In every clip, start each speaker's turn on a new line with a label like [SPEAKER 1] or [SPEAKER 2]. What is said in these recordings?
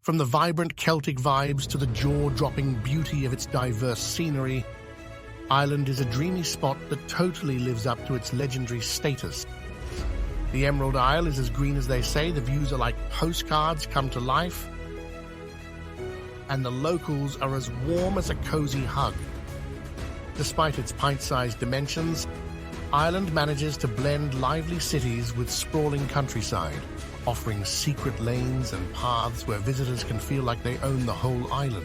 [SPEAKER 1] From the vibrant Celtic vibes to the jaw-dropping beauty of its diverse scenery, Ireland is a dreamy spot that totally lives up to its legendary status. The Emerald Isle is as green as they say, the views are like postcards come to life, and the locals are as warm as a cozy hug. Despite its pint-sized dimensions, Ireland manages to blend lively cities with sprawling countryside, offering secret lanes and paths where visitors can feel like they own the whole island.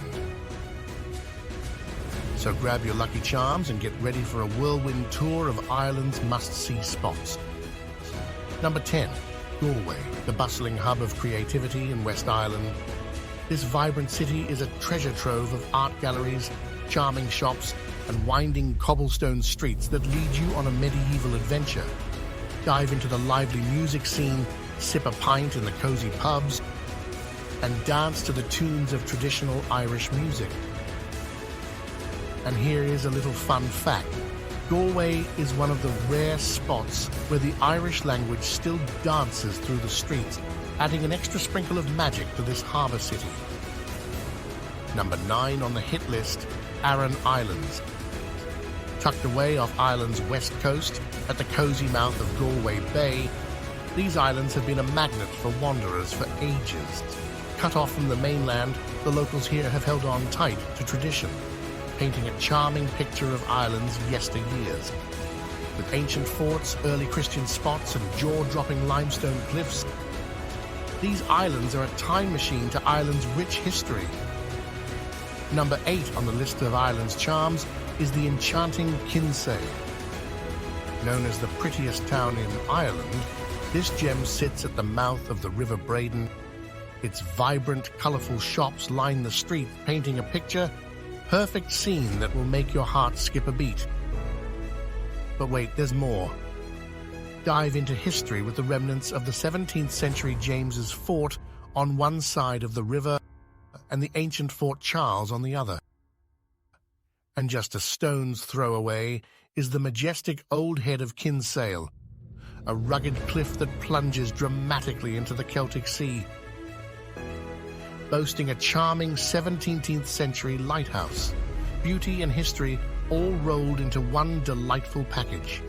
[SPEAKER 1] So grab your lucky charms and get ready for a whirlwind tour of Ireland's must-see spots. Number 10, Galway, the bustling hub of creativity in West Ireland. This vibrant city is a treasure trove of art galleries, charming shops, and winding cobblestone streets that lead you on a medieval adventure. Dive into the lively music scene, sip a pint in the cozy pubs, and dance to the tunes of traditional Irish music. And here is a little fun fact. Galway is one of the rare spots where the Irish language still dances through the streets, adding an extra sprinkle of magic to this harbour city. Number 9 on the hit list, Aran Islands. Tucked away off Ireland's west coast, at the cosy mouth of Galway Bay, these islands have been a magnet for wanderers for ages. Cut off from the mainland, the locals here have held on tight to tradition, painting a charming picture of Ireland's yesteryears. With ancient forts, early Christian spots, and jaw-dropping limestone cliffs, these islands are a time machine to Ireland's rich history. Number 8 on the list of Ireland's charms is the enchanting Kinsale. Known as the prettiest town in Ireland, this gem sits at the mouth of the River Braden. Its vibrant, colourful shops line the street, painting a perfect scene that will make your heart skip a beat. But wait, there's more. Dive into history with the remnants of the 17th century James's Fort on one side of the river and the ancient Fort Charles on the other. And just a stone's throw away is the majestic old head of Kinsale, a rugged cliff that plunges dramatically into the Celtic Sea, boasting a charming 17th century lighthouse. Beauty and history all rolled into one delightful package.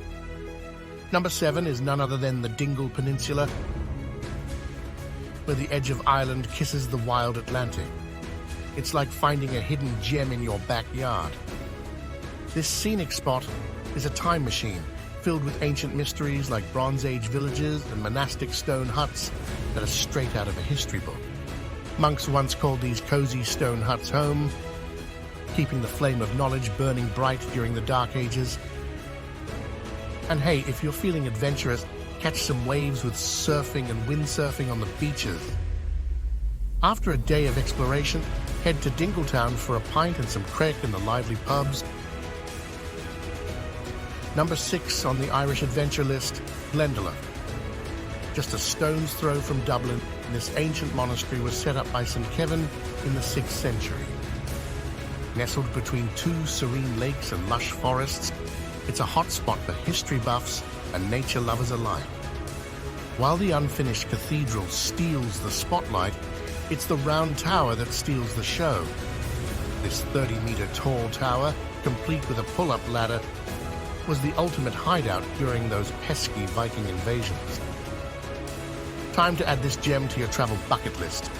[SPEAKER 1] Number 7 is none other than the Dingle Peninsula, where the edge of Ireland kisses the wild Atlantic. It's like finding a hidden gem in your backyard. This scenic spot is a time machine filled with ancient mysteries like Bronze Age villages and monastic stone huts that are straight out of a history book. Monks once called these cozy stone huts home, keeping the flame of knowledge burning bright during the Dark Ages. And hey, if you're feeling adventurous, catch some waves with surfing and windsurfing on the beaches. After a day of exploration, head to Dingletown for a pint and some craic in the lively pubs. Number 6 on the Irish adventure list, Glendalough. Just a stone's throw from Dublin, this ancient monastery was set up by St. Kevin in the 6th century. Nestled between 2 serene lakes and lush forests, it's a hotspot for history buffs and nature lovers alike. While the unfinished cathedral steals the spotlight, it's the round tower that steals the show. This 30-meter tall tower, complete with a pull-up ladder, was the ultimate hideout during those pesky Viking invasions. Time to add this gem to your travel bucket list.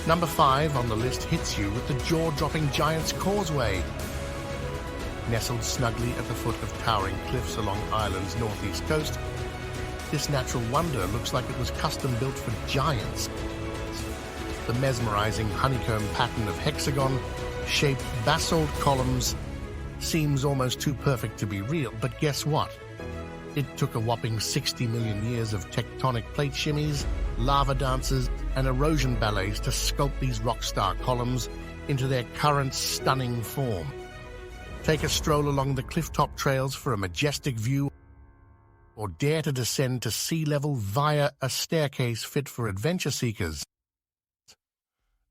[SPEAKER 1] Number 5 on the list hits you with the jaw-dropping Giant's Causeway. Nestled snugly at the foot of towering cliffs along Ireland's northeast coast, this natural wonder looks like it was custom built for giants. The mesmerizing honeycomb pattern of hexagon-shaped basalt columns seems almost too perfect to be real, but guess what? It took a whopping 60 million years of tectonic plate shimmies, lava dances, and erosion ballets to sculpt these rockstar columns into their current stunning form. Take a stroll along the clifftop trails for a majestic view, or dare to descend to sea level via a staircase fit for adventure seekers.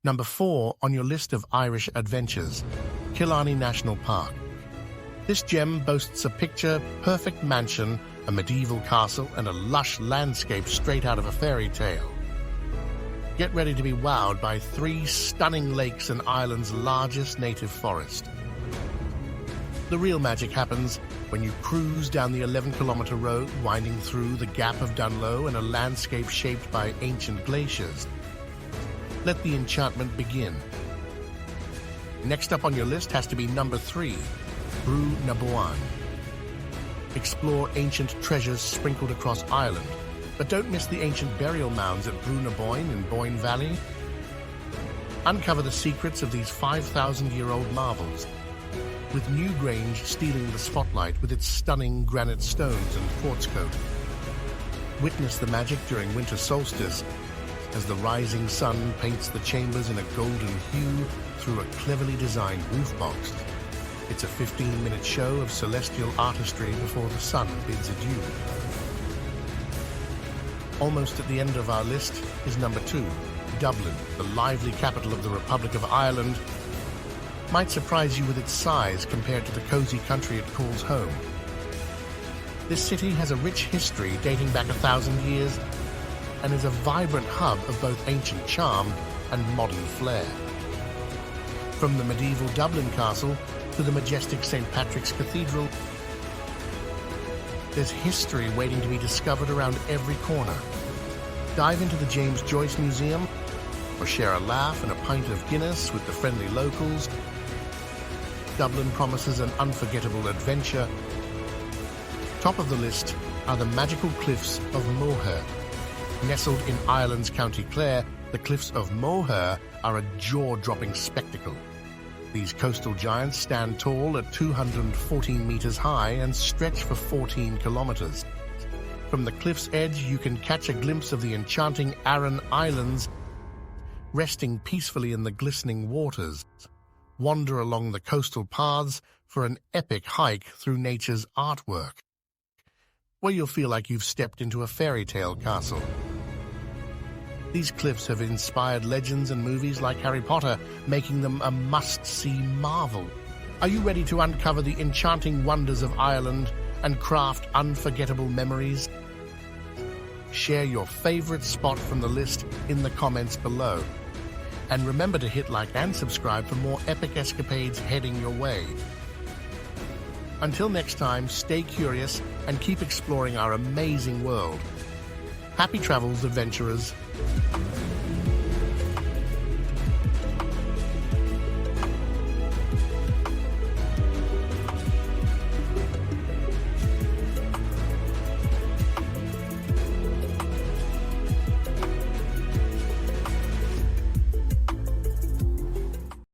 [SPEAKER 1] Number 4 on your list of Irish adventures, Killarney National Park. This gem boasts a picture-perfect mansion, a medieval castle, and a lush landscape straight out of a fairy tale. Get ready to be wowed by 3 stunning lakes and Ireland's largest native forest. The real magic happens when you cruise down the 11-kilometre road winding through the Gap of Dunlow in a landscape shaped by ancient glaciers. Let the enchantment begin. Next up on your list has to be number 3, Brú na Bóinne. Explore ancient treasures sprinkled across Ireland, but don't miss the ancient burial mounds at Brú na Bóinne in Bóinne Valley. Uncover the secrets of these 5,000-year-old marvels, with Newgrange stealing the spotlight with its stunning granite stones and quartz coat. Witness the magic during winter solstice as the rising sun paints the chambers in a golden hue through a cleverly designed roof box. It's a 15-minute show of celestial artistry before the sun bids adieu. Almost at the end of our list is number 2, Dublin, the lively capital of the Republic of Ireland. Might surprise you with its size compared to the cozy country it calls home. This city has a rich history dating back 1,000 years and is a vibrant hub of both ancient charm and modern flair. From the medieval Dublin Castle to the majestic St. Patrick's Cathedral, there's history waiting to be discovered around every corner. Dive into the James Joyce Museum or share a laugh and a pint of Guinness with the friendly locals. Dublin promises an unforgettable adventure. Top of the list are the magical Cliffs of Moher. Nestled in Ireland's County Clare, the Cliffs of Moher are a jaw-dropping spectacle. These coastal giants stand tall at 214 meters high and stretch for 14 kilometers. From the cliff's edge, you can catch a glimpse of the enchanting Aran Islands, resting peacefully in the glistening waters. Wander along the coastal paths for an epic hike through nature's artwork, where you'll feel like you've stepped into a fairy tale castle. These cliffs have inspired legends and movies like Harry Potter, making them a must-see marvel. Are you ready to uncover the enchanting wonders of Ireland and craft unforgettable memories? Share your favorite spot from the list in the comments below. And remember to hit like and subscribe for more epic escapades heading your way. Until next time, stay curious and keep exploring our amazing world. Happy travels, adventurers.